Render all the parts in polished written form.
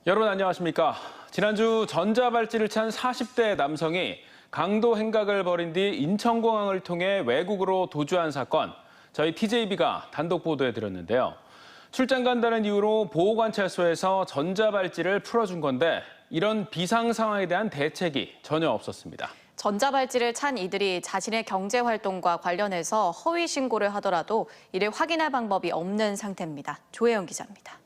여러분 안녕하십니까? 지난주 전자발찌를 찬 40대 남성이 강도 행각을 벌인 뒤 인천공항을 통해 외국으로 도주한 사건, 저희 TJB가 단독 보도해드렸는데요. 출장 간다는 이유로 보호관찰소에서 전자발찌를 풀어준 건데 이런 비상 상황에 대한 대책이 전혀 없었습니다. 전자발찌를 찬 이들이 자신의 경제활동과 관련해서 허위 신고를 하더라도 이를 확인할 방법이 없는 상태입니다. 조혜영 기자입니다.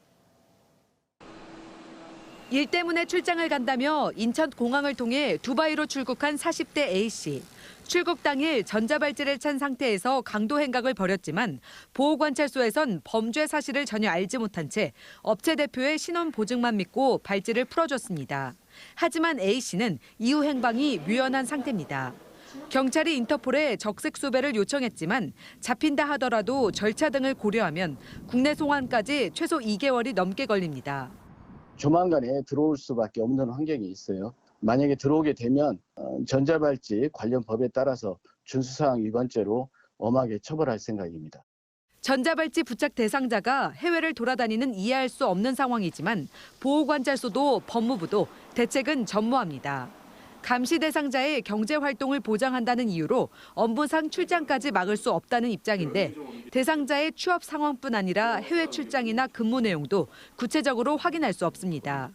일 때문에 출장을 간다며 인천공항을 통해 두바이로 출국한 40대 A씨. 출국 당일 전자발찌를 찬 상태에서 강도 행각을 벌였지만 보호관찰소에선 범죄 사실을 전혀 알지 못한 채 업체 대표의 신원 보증만 믿고 발찌를 풀어줬습니다. 하지만 A씨는 이후 행방이 묘연한 상태입니다. 경찰이 인터폴에 적색 수배를 요청했지만 잡힌다 하더라도 절차 등을 고려하면 국내 송환까지 최소 2개월이 넘게 걸립니다. 조만간에 들어올 수밖에 없는 환경이 있어요. 만약에 들어오게 되면 전자발찌 관련 법에 따라서 준수사항 위반죄로 엄하게 처벌할 생각입니다. 전자발찌 부착 대상자가 해외를 돌아다니는 이해할 수 없는 상황이지만 보호관찰소도 법무부도 대책은 전무합니다. 감시 대상자의 경제활동을 보장한다는 이유로 업무상 출장까지 막을 수 없다는 입장인데 대상자의 취업 상황뿐 아니라 해외 출장이나 근무 내용도 구체적으로 확인할 수 없습니다.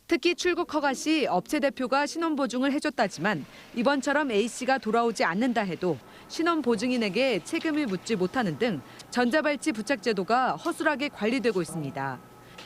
특히 출국 허가 시 업체 대표가 신원 보증을 해줬다지만 이번처럼 A씨가 돌아오지 않는다 해도 신원 보증인에게 책임을 묻지 못하는 등 전자발찌 부착 제도가 허술하게 관리되고 있습니다.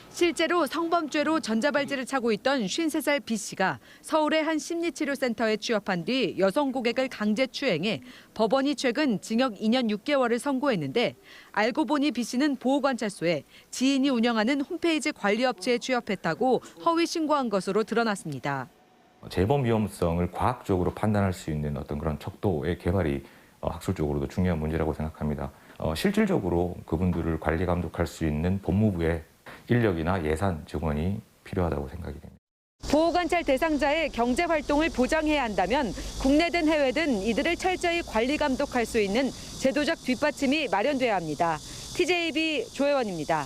실제로 성범죄로 전자발찌를 차고 있던 53살 B씨가 서울의 한 심리치료센터에 취업한 뒤 여성 고객을 강제 추행해 법원이 최근 징역 2년 6개월을 선고했는데 알고 보니 B씨는 보호관찰소에 지인이 운영하는 홈페이지 관리업체에 취업했다고 허위 신고한 것으로 드러났습니다. 재범 위험성을 과학적으로 판단할 수 있는 어떤 그런 척도의 개발이 학술적으로도 중요한 문제라고 생각합니다. 실질적으로 그분들을 관리 감독할 수 있는 법무부의 인력이나 예산 지원이 필요하다고 생각이 됩니다. 보호관찰 대상자의 경제활동을 보장해야 한다면 국내든 해외든 이들을 철저히 관리 감독할 수 있는 제도적 뒷받침이 마련돼야 합니다. TJB 조혜원입니다.